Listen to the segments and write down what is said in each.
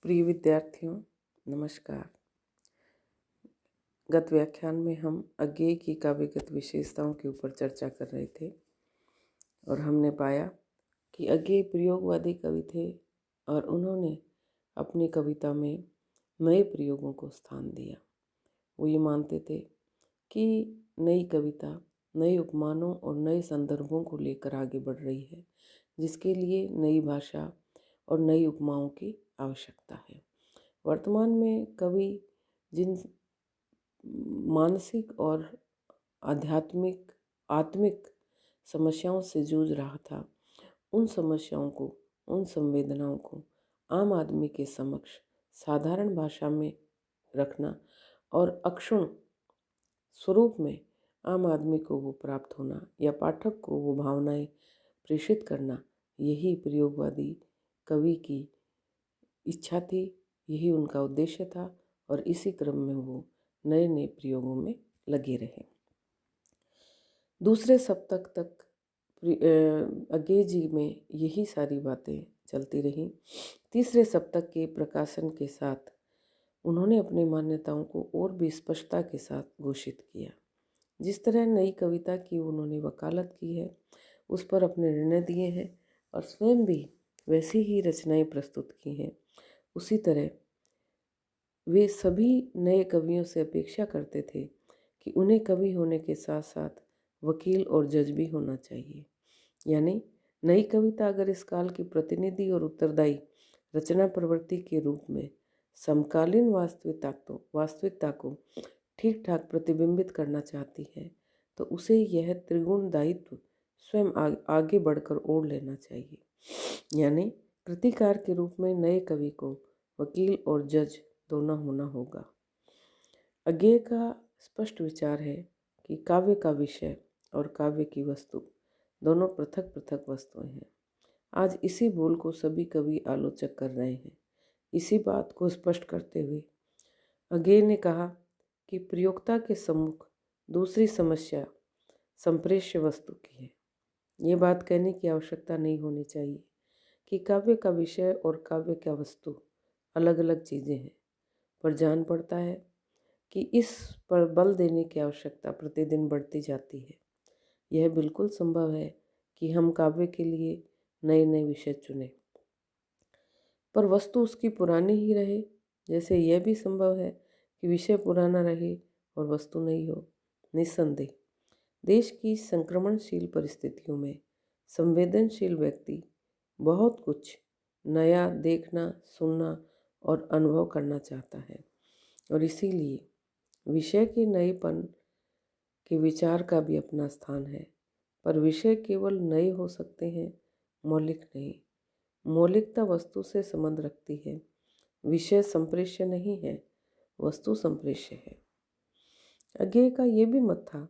प्रिय विद्यार्थियों, नमस्कार। गत व्याख्यान में हम अज्ञेय की काव्यगत विशेषताओं के ऊपर चर्चा कर रहे थे और हमने पाया कि अज्ञेय प्रयोगवादी कवि थे और उन्होंने अपनी कविता में नए प्रयोगों को स्थान दिया। वो ये मानते थे कि नई कविता नए उपमानों और नए संदर्भों को लेकर आगे बढ़ रही है, जिसके लिए नई भाषा और नई उपमाओं की आवश्यकता है। वर्तमान में कवि जिन मानसिक और आत्मिक समस्याओं से जूझ रहा था, उन समस्याओं को, उन संवेदनाओं को आम आदमी के समक्ष साधारण भाषा में रखना और अक्षुण स्वरूप में आम आदमी को वो प्राप्त होना या पाठक को वो भावनाएं प्रेषित करना, यही प्रयोगवादी कवि की इच्छा थी, यही उनका उद्देश्य था और इसी क्रम में वो नए नए प्रयोगों में लगे रहे। दूसरे सप्तक तक अज्ञेय जी में यही सारी बातें चलती रहीं। तीसरे सप्तक के प्रकाशन के साथ उन्होंने अपनी मान्यताओं को और भी स्पष्टता के साथ घोषित किया। जिस तरह नई कविता की उन्होंने वकालत की है, उस पर अपने निर्णय दिए हैं और स्वयं भी वैसी ही रचनाएं प्रस्तुत की हैं, उसी तरह वे सभी नए कवियों से अपेक्षा करते थे कि उन्हें कवि होने के साथ साथ वकील और जज भी होना चाहिए। यानी नई कविता अगर इस काल की प्रतिनिधि और उत्तरदायी रचना प्रवृत्ति के रूप में समकालीन वास्तविकता को ठीक ठाक प्रतिबिंबित करना चाहती है, तो उसे यह त्रिगुण दायित्व स्वयं आगे बढ़कर ओढ़ लेना चाहिए। यानी कृतिकार के रूप में नए कवि को वकील और जज दोनों होना होगा। अज्ञेय का स्पष्ट विचार है कि काव्य का विषय और काव्य की वस्तु दोनों पृथक पृथक वस्तुएं हैं। आज इसी भूल को सभी कवि आलोचक कर रहे हैं। इसी बात को स्पष्ट करते हुए अज्ञेय ने कहा कि प्रयोक्ता के सम्मुख दूसरी समस्या संप्रेष्य वस्तु की है। ये बात कहने की आवश्यकता नहीं होनी चाहिए कि काव्य का विषय और काव्य का वस्तु अलग अलग चीज़ें हैं, पर जान पड़ता है कि इस पर बल देने की आवश्यकता प्रतिदिन बढ़ती जाती है। यह बिल्कुल संभव है कि हम काव्य के लिए नए नए विषय चुनें, पर वस्तु उसकी पुरानी ही रहे, जैसे यह भी संभव है कि विषय पुराना रहे और वस्तु नहीं हो। निस्संदेह देश की संक्रमणशील परिस्थितियों में संवेदनशील व्यक्ति बहुत कुछ नया देखना, सुनना और अनुभव करना चाहता है और इसीलिए विषय के नएपन के विचार का भी अपना स्थान है। पर विषय केवल नए हो सकते हैं, मौलिक नहीं। मौलिकता वस्तु से संबंध रखती है। विषय संप्रेष्य नहीं है, वस्तु संप्रेष्य है। अज्ञेय का ये भी मत था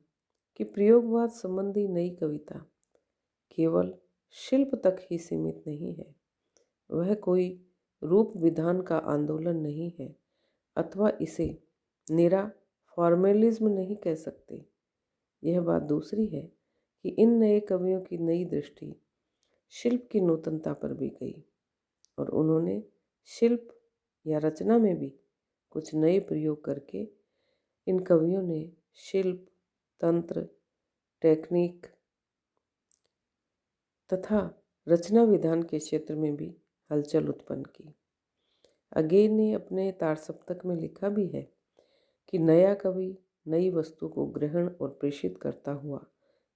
कि प्रयोगवाद संबंधी नई कविता केवल शिल्प तक ही सीमित नहीं है। वह कोई रूप विधान का आंदोलन नहीं है अथवा इसे निरा फॉर्मेलिज्म नहीं कह सकते। यह बात दूसरी है कि इन नए कवियों की नई दृष्टि शिल्प की नूतनता पर भी गई और उन्होंने शिल्प या रचना में भी कुछ नए प्रयोग करके इन कवियों ने शिल्प, तंत्र, टेक्निक तथा रचना विधान के क्षेत्र में भी हलचल उत्पन्न की। अज्ञेय ने अपने तारसप्तक में लिखा भी है कि नया कवि नई वस्तु को ग्रहण और प्रेषित करता हुआ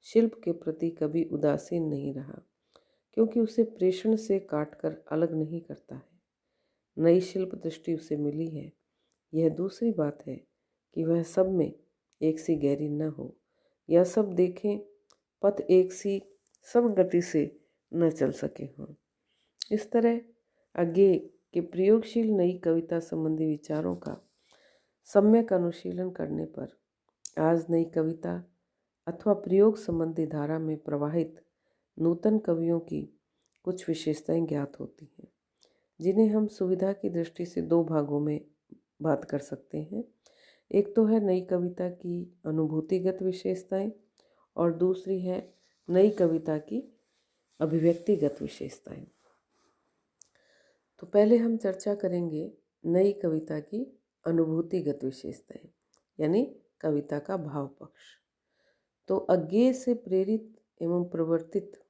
शिल्प के प्रति कभी उदासीन नहीं रहा, क्योंकि उसे प्रेषण से काटकर अलग नहीं करता है। नई शिल्प दृष्टि उसे मिली है। यह दूसरी बात है कि वह सब में एक सी गहरी न हो या सब देखें पथ एक सी सब गति से न चल सके हों। इस तरह अज्ञेय के प्रयोगशील नई कविता संबंधी विचारों का सम्यक अनुशीलन करने पर आज नई कविता अथवा प्रयोग संबंधी धारा में प्रवाहित नूतन कवियों की कुछ विशेषताएं ज्ञात होती हैं, जिन्हें हम सुविधा की दृष्टि से दो भागों में बात कर सकते हैं। एक तो है नई कविता की अनुभूतिगत विशेषताएं और दूसरी है नई कविता की अभिव्यक्तिगत विशेषताएं। तो पहले हम चर्चा करेंगे नई कविता की अनुभूतिगत विशेषताएं, यानी कविता का भाव पक्ष। तो अज्ञेय से प्रेरित एवं प्रवर्तित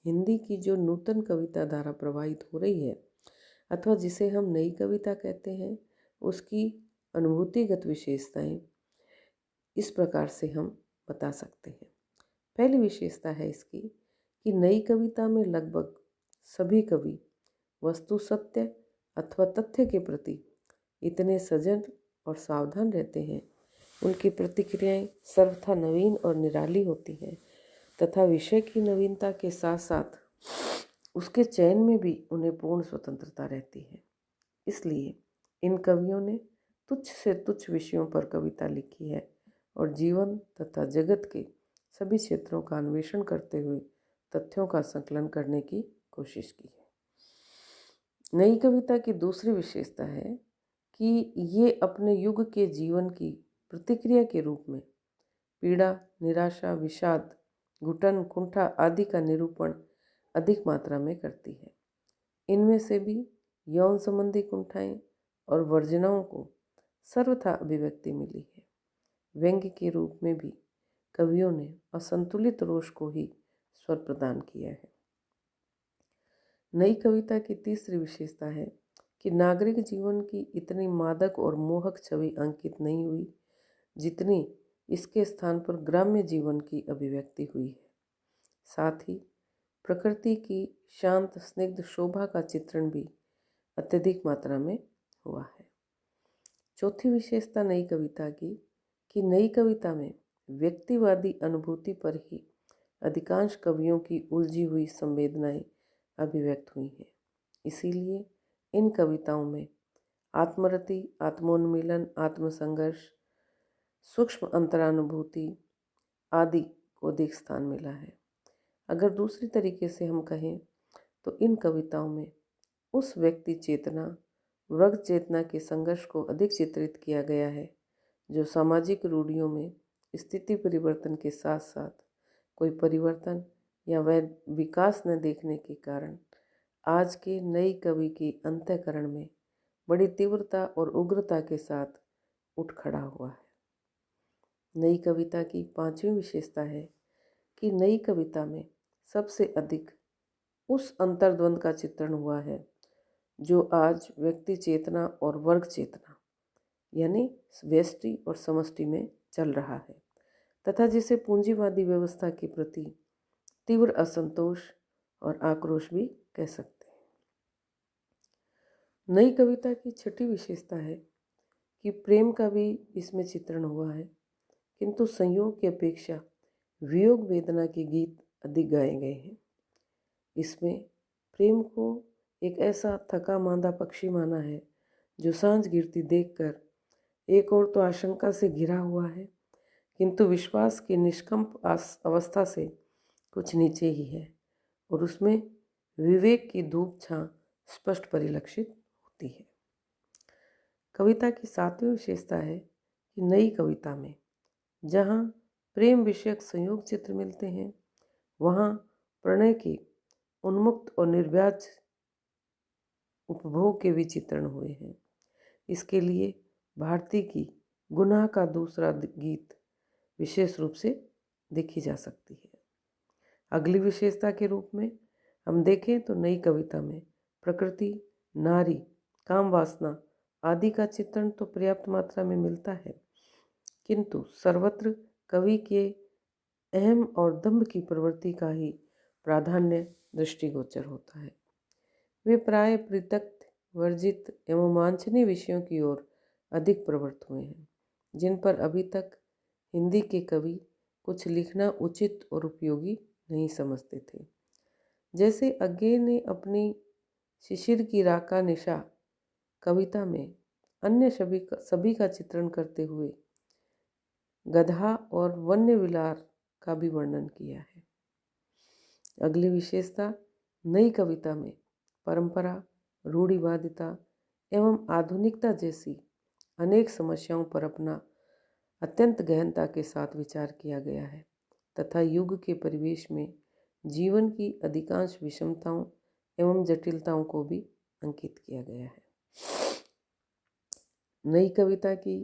हिंदी की जो नूतन कविता धारा प्रवाहित हो रही है, अथवा जिसे हम नई कविता कहते हैं, उसकी अनुभूतिगत विशेषताएं इस प्रकार से हम बता सकते हैं। पहली विशेषता है इसकी कि नई कविता में लगभग सभी कवि वस्तु सत्य अथवा तथ्य के प्रति इतने सजग और सावधान रहते हैं, उनकी प्रतिक्रियाएं सर्वथा नवीन और निराली होती हैं तथा विषय की नवीनता के साथ साथ उसके चयन में भी उन्हें पूर्ण स्वतंत्रता रहती है। इसलिए इन कवियों ने तुच्छ से तुच्छ विषयों पर कविता लिखी है और जीवन तथा जगत के सभी क्षेत्रों का अन्वेषण करते हुए तथ्यों का संकलन करने की कोशिश की है। नई कविता की दूसरी विशेषता है कि ये अपने युग के जीवन की प्रतिक्रिया के रूप में पीड़ा, निराशा, विषाद, घुटन, कुंठा आदि का निरूपण अधिक मात्रा में करती है। इनमें से भी यौन संबंधी कुंठाएं और वर्जनाओं को सर्वथा अभिव्यक्ति मिली है। व्यंग्य के रूप में भी कवियों ने असंतुलित रोष को ही स्वर प्रदान किया है। नई कविता की तीसरी विशेषता है कि नागरिक जीवन की इतनी मादक और मोहक छवि अंकित नहीं हुई जितनी इसके स्थान पर ग्राम्य जीवन की अभिव्यक्ति हुई है। साथ ही प्रकृति की शांत स्निग्ध शोभा का चित्रण भी अत्यधिक मात्रा में हुआ है। चौथी विशेषता नई कविता की कि नई कविता में व्यक्तिवादी अनुभूति पर ही अधिकांश कवियों की उलझी हुई संवेदनाएं अभिव्यक्त हुई हैं। इसीलिए इन कविताओं में आत्मरति, आत्मोन्मीलन, आत्मसंघर्ष, सूक्ष्म अंतरानुभूति आदि को अधिक स्थान मिला है। अगर दूसरी तरीके से हम कहें तो इन कविताओं में उस व्यक्ति चेतना, वर्ग चेतना के संघर्ष को अधिक चित्रित किया गया है जो सामाजिक रूढ़ियों में स्थिति परिवर्तन के साथ साथ कोई परिवर्तन या वह विकास न देखने के कारण आज के नई कवि के अंतःकरण में बड़ी तीव्रता और उग्रता के साथ उठ खड़ा हुआ है। नई कविता की पांचवी विशेषता है कि नई कविता में सबसे अधिक उस अंतर्द्वंद का चित्रण हुआ है जो आज व्यक्ति चेतना और वर्ग चेतना यानी व्यष्टि और समष्टि में चल रहा है तथा जिसे पूंजीवादी व्यवस्था के प्रति तीव्र असंतोष और आक्रोश भी कह सकते हैं। नई कविता की छठी विशेषता है कि प्रेम का भी इसमें चित्रण हुआ है, किंतु संयोग की अपेक्षा वियोग वेदना के गीत अधिक गाए गए हैं। इसमें प्रेम को एक ऐसा थका मांदा पक्षी माना है जो सांझ गिरती देखकर एक और तो आशंका से घिरा हुआ है, किंतु विश्वास की निष्कंप अवस्था से कुछ नीचे ही है और उसमें विवेक की धूप छां स्पष्ट परिलक्षित होती है। कविता की सातवीं विशेषता है कि नई कविता में जहाँ प्रेम विषयक संयोग चित्र मिलते हैं, वहाँ प्रणय के उन्मुक्त और निर्व्याज उपभोग के भी चित्रण हुए हैं। इसके लिए भारती की गुनाह का दूसरा गीत विशेष रूप से देखी जा सकती है। अगली विशेषता के रूप में हम देखें तो नई कविता में प्रकृति, नारी, काम वासना आदि का चित्रण तो पर्याप्त मात्रा में मिलता है, किंतु सर्वत्र कवि के अहम और दंभ की प्रवृत्ति का ही प्राधान्य दृष्टिगोचर होता है। वे प्राय परित्यक्त, वर्जित एवं वांछनीय विषयों की ओर अधिक प्रवृत्त हुए हैं, जिन पर अभी तक हिंदी के कवि कुछ लिखना उचित और उपयोगी नहीं समझते थे। जैसे अज्ञेय ने अपनी शिशिर की राका निशा कविता में अन्य सभी का चित्रण करते हुए गधा और वन्य विलार का भी वर्णन किया है। अगली विशेषता नई कविता में परंपरा, रूढ़िवादिता एवं आधुनिकता जैसी अनेक समस्याओं पर अपना अत्यंत गहनता के साथ विचार किया गया है तथा युग के परिवेश में जीवन की अधिकांश विषमताओं एवं जटिलताओं को भी अंकित किया गया है। नई कविता की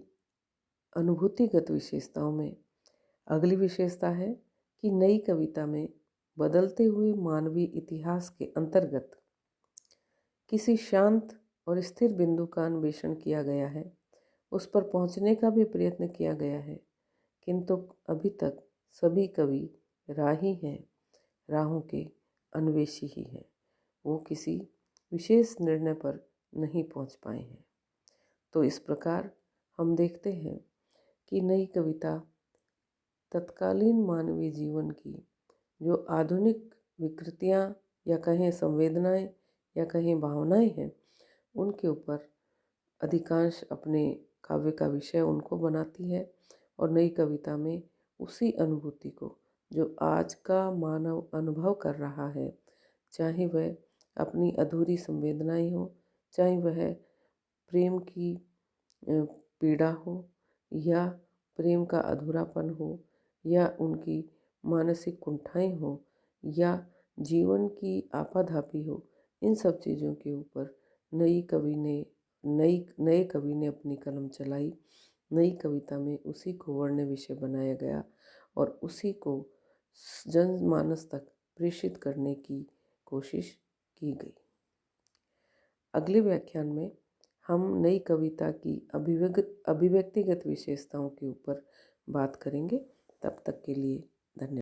अनुभूतिगत विशेषताओं में अगली विशेषता है कि नई कविता में बदलते हुए मानवीय इतिहास के अंतर्गत किसी शांत और स्थिर बिंदु का अन्वेषण किया गया है, उस पर पहुंचने का भी प्रयत्न किया गया है, किंतु अभी तक सभी कवि राही हैं, राहों के अन्वेषी ही हैं। वो किसी विशेष निर्णय पर नहीं पहुंच पाए हैं। तो इस प्रकार हम देखते हैं कि नई कविता तत्कालीन मानवीय जीवन की जो आधुनिक विकृतियाँ या कहें संवेदनाएं या कहें भावनाएं हैं, उनके ऊपर अधिकांश अपने काव्य का विषय उनको बनाती है और नई कविता में उसी अनुभूति को जो आज का मानव अनुभव कर रहा है, चाहे वह अपनी अधूरी संवेदनाएं हो, चाहे वह प्रेम की पीड़ा हो या प्रेम का अधूरापन हो या उनकी मानसिक कुंठाएं हो या जीवन की आपाधापी हो, इन सब चीज़ों के ऊपर नए कवि ने अपनी कलम चलाई। नई कविता में उसी को वर्ण विषय बनाया गया और उसी को जनमानस तक प्रेषित करने की कोशिश की गई। अगले व्याख्यान में हम नई कविता की अभिव्यक्तिगत विशेषताओं के ऊपर बात करेंगे। तब तक के लिए